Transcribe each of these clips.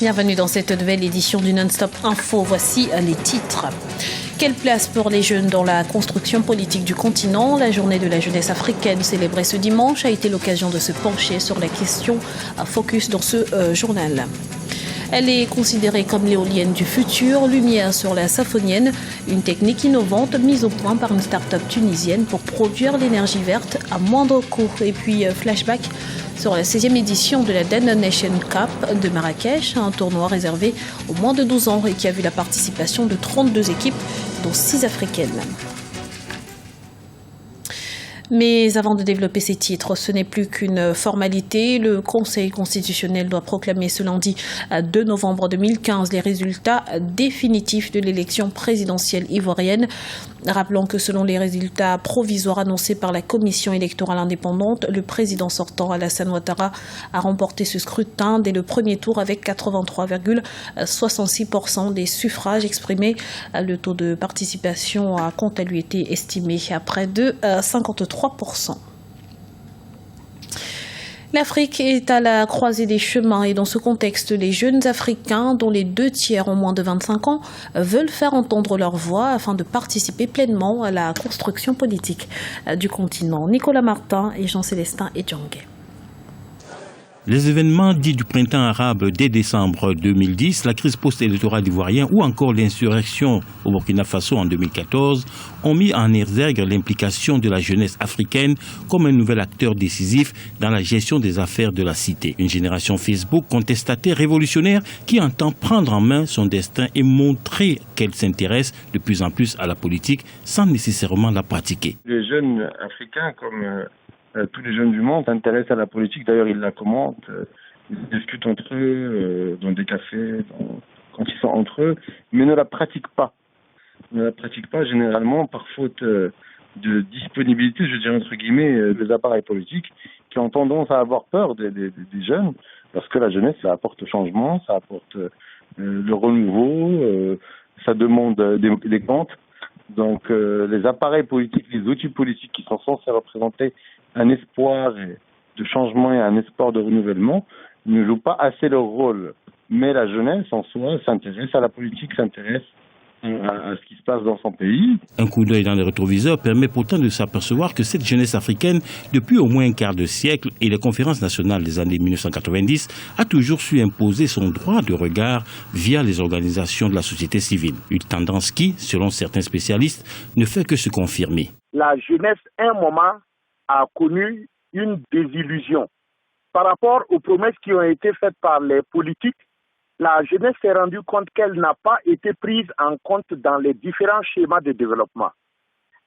Bienvenue dans cette nouvelle édition du Non-Stop Info. Voici les titres. Quelle place pour les jeunes dans la construction politique du continent? La journée de la jeunesse africaine célébrée ce dimanche a été l'occasion de se pencher sur la question à focus dans ce journal. Elle est considérée comme l'éolienne du futur, lumière sur la Safonienne, une technique innovante mise au point par une start-up tunisienne pour produire l'énergie verte à moindre coût. Et puis flashback sur la 16e édition de la Dan Nation Cup de Marrakech, un tournoi réservé aux moins de 12 ans et qui a vu la participation de 32 équipes, dont 6 africaines. Mais avant de développer ces titres, ce n'est plus qu'une formalité. Le Conseil constitutionnel doit proclamer ce lundi 2 novembre 2015 les résultats définitifs de l'élection présidentielle ivoirienne. Rappelons que selon les résultats provisoires annoncés par la commission électorale indépendante, le président sortant Alassane Ouattara a remporté ce scrutin dès le premier tour avec 83,66% des suffrages exprimés. Le taux de participation a quant à lui été estimé à près de 53%. L'Afrique est à la croisée des chemins et dans ce contexte, les jeunes Africains, dont les 2 tiers ont moins de 25 ans, veulent faire entendre leur voix afin de participer pleinement à la construction politique du continent. Nicolas Martin et Jean-Célestin Edjongé. Les événements dits du printemps arabe dès décembre 2010, la crise post-électorale ivoirienne ou encore l'insurrection au Burkina Faso en 2014 ont mis en exergue l'implication de la jeunesse africaine comme un nouvel acteur décisif dans la gestion des affaires de la cité. Une génération Facebook contestataire révolutionnaire qui entend prendre en main son destin et montrer qu'elle s'intéresse de plus en plus à la politique sans nécessairement la pratiquer. Les jeunes africains comme tous les jeunes du monde s'intéressent à la politique. D'ailleurs, ils la commentent, ils discutent entre eux, dans des cafés, quand ils sont entre eux, mais ne la pratiquent pas. Ne la pratiquent pas généralement par faute de disponibilité, je dirais entre guillemets, des appareils politiques qui ont tendance à avoir peur des jeunes, parce que la jeunesse, ça apporte le changement, ça apporte le renouveau, ça demande des comptes. Donc les appareils politiques, les outils politiques qui sont censés représenter un espoir de changement et un espoir de renouvellement ne jouent pas assez leur rôle. Mais la jeunesse en soi s'intéresse à la politique, s'intéresse à ce qui se passe dans son pays. Un coup d'œil dans les rétroviseurs permet pourtant de s'apercevoir que cette jeunesse africaine, depuis au moins un quart de siècle et les conférences nationales des années 1990, a toujours su imposer son droit de regard via les organisations de la société civile. Une tendance qui, selon certains spécialistes, ne fait que se confirmer. La jeunesse, à un moment, a connu une désillusion. Par rapport aux promesses qui ont été faites par les politiques, la jeunesse s'est rendue compte qu'elle n'a pas été prise en compte dans les différents schémas de développement.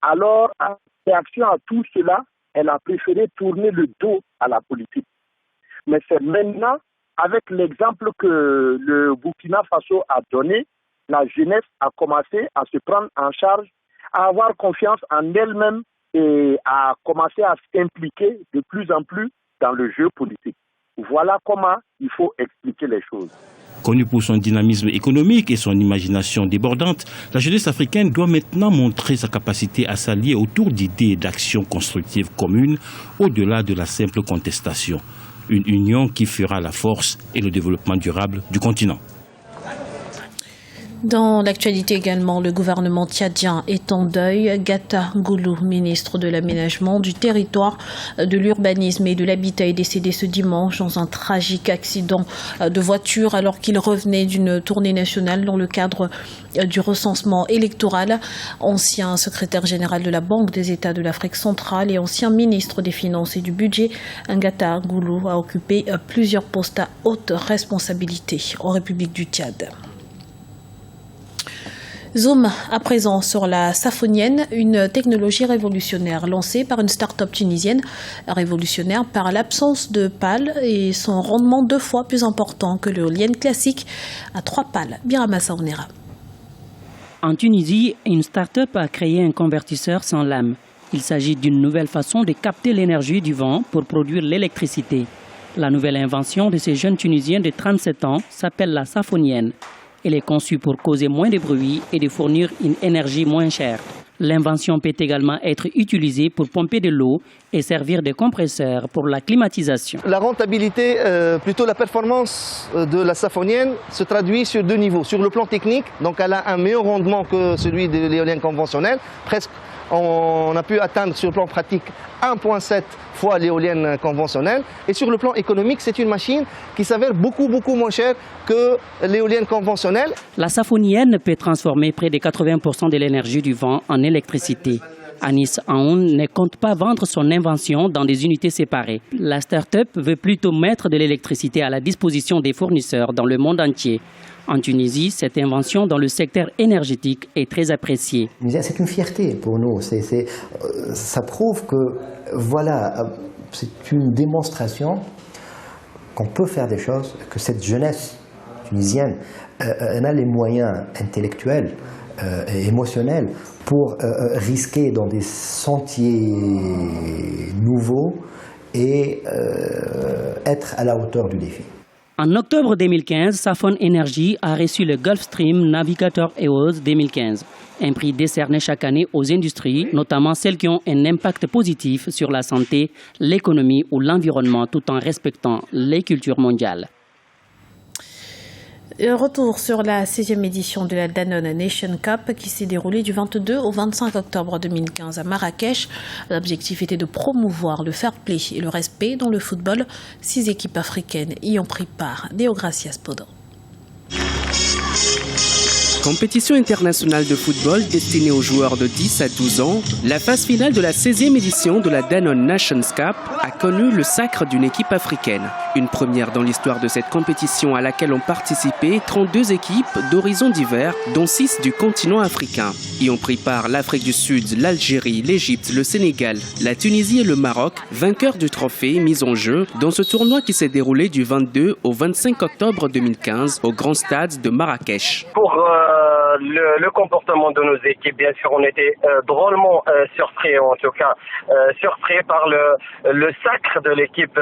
Alors, en réaction à tout cela, elle a préféré tourner le dos à la politique. Mais c'est maintenant, avec l'exemple que le Burkina Faso a donné, la jeunesse a commencé à se prendre en charge, à avoir confiance en elle-même et à commencer à s'impliquer de plus en plus dans le jeu politique. Voilà comment il faut expliquer les choses. Connue pour son dynamisme économique et son imagination débordante, la jeunesse africaine doit maintenant montrer sa capacité à s'allier autour d'idées et d'actions constructives communes au-delà de la simple contestation. Une union qui fera la force et le développement durable du continent. Dans l'actualité également, le gouvernement tchadien est en deuil. Gata Goulou, ministre de l'Aménagement du Territoire, de l'Urbanisme et de l'Habitat, est décédé ce dimanche dans un tragique accident de voiture alors qu'il revenait d'une tournée nationale dans le cadre du recensement électoral. Ancien secrétaire général de la Banque des États de l'Afrique centrale et ancien ministre des Finances et du Budget, Gata Goulou a occupé plusieurs postes à haute responsabilité en République du Tchad. Zoom à présent sur la Safonienne, une technologie révolutionnaire lancée par une start-up tunisienne, révolutionnaire par l'absence de pales et son rendement 2 fois plus important que l'éolienne classique à 3 pales. Birama Saonera. En Tunisie, une start-up a créé un convertisseur sans lame. Il s'agit d'une nouvelle façon de capter l'énergie du vent pour produire l'électricité. La nouvelle invention de ces jeunes Tunisiens de 37 ans s'appelle la Safonienne. Elle est conçue pour causer moins de bruit et de fournir une énergie moins chère. L'invention peut également être utilisée pour pomper de l'eau et servir de compresseur pour la climatisation. La rentabilité, plutôt la performance de la Safonienne se traduit sur deux niveaux. Sur le plan technique, donc elle a un meilleur rendement que celui de l'éolienne conventionnelle. Presque, on a pu atteindre sur le plan pratique 1,7 fois l'éolienne conventionnelle. Et sur le plan économique, c'est une machine qui s'avère beaucoup moins chère que l'éolienne conventionnelle. La Safonienne peut transformer près de 80% de l'énergie du vent en électricité. Anis Aoun ne compte pas vendre son invention dans des unités séparées. La start-up veut plutôt mettre de l'électricité à la disposition des fournisseurs dans le monde entier. En Tunisie, cette invention dans le secteur énergétique est très appréciée. C'est une fierté pour nous. Ça prouve que voilà, c'est une démonstration qu'on peut faire des choses, que cette jeunesse tunisienne elle a les moyens intellectuels et émotionnels pour risquer dans des sentiers nouveaux et être à la hauteur du défi. En octobre 2015, Safon Energy a reçu le Gulfstream Navigator Awards 2015, un prix décerné chaque année aux industries, notamment celles qui ont un impact positif sur la santé, l'économie ou l'environnement, tout en respectant les cultures mondiales. Retour sur la 6e édition de la Danone Nation Cup qui s'est déroulée du 22 au 25 octobre 2015 à Marrakech. L'objectif était de promouvoir le fair play et le respect dans le football. 6 équipes africaines y ont pris part. Deogracias Podo. Compétition internationale de football destinée aux joueurs de 10 à 12 ans, la phase finale de la 16e édition de la Danone Nations Cup a connu le sacre d'une équipe africaine. Une première dans l'histoire de cette compétition à laquelle ont participé 32 équipes d'horizons divers, dont 6 du continent africain. Y ont pris part l'Afrique du Sud, l'Algérie, l'Égypte, le Sénégal, la Tunisie et le Maroc, vainqueurs du trophée mis en jeu dans ce tournoi qui s'est déroulé du 22 au 25 octobre 2015 au Grand Stade de Marrakech. Pour le comportement de nos équipes, bien sûr, on était drôlement surpris, en tout cas surpris par le sacre de l'équipe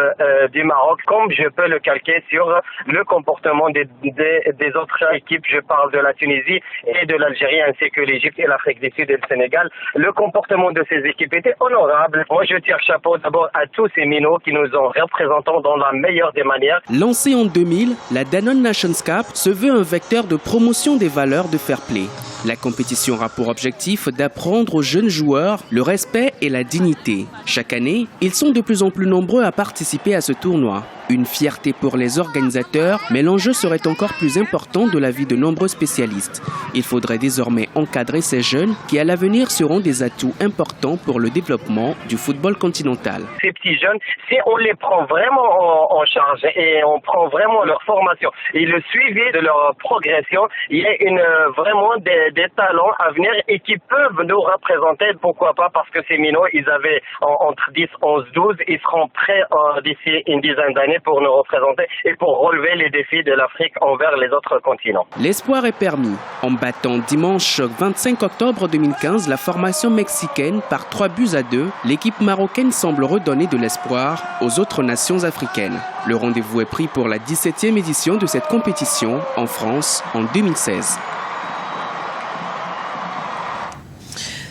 du Maroc, comme je peux le calquer sur le comportement des autres équipes. Je parle de la Tunisie et de l'Algérie, ainsi que l'Égypte et l'Afrique du Sud et le Sénégal. Le comportement de ces équipes était honorable. Moi, je tire chapeau d'abord à tous ces minots qui nous ont représentés dans la meilleure des manières. Lancée en 2000, la Danone Nations Cup se veut un vecteur de promotion des valeurs de fair play. La compétition a pour objectif d'apprendre aux jeunes joueurs le respect et la dignité. Chaque année, ils sont de plus en plus nombreux à participer à ce tournoi. Une fierté pour les organisateurs, mais l'enjeu serait encore plus important de la vie de nombreux spécialistes. Il faudrait désormais encadrer ces jeunes qui, à l'avenir, seront des atouts importants pour le développement du football continental. Ces petits jeunes, si on les prend vraiment en charge et on prend vraiment leur formation et le suivi de leur progression, il y a vraiment des talents à venir et qui peuvent nous représenter, pourquoi pas, parce que ces minots, ils avaient entre 10, 11, 12, ils seront prêts d'ici une dizaine d'années pour nous représenter et pour relever les défis de l'Afrique envers les autres continents. L'espoir est permis. En battant dimanche 25 octobre 2015 la formation mexicaine par 3-2, l'équipe marocaine semble redonner de l'espoir aux autres nations africaines. Le rendez-vous est pris pour la 17e édition de cette compétition en France en 2016.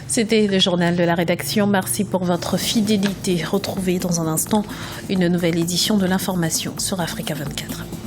C'était le journal de la rédaction. Merci pour votre fidélité. Retrouvez dans un instant une nouvelle édition de l'information sur Africa 24.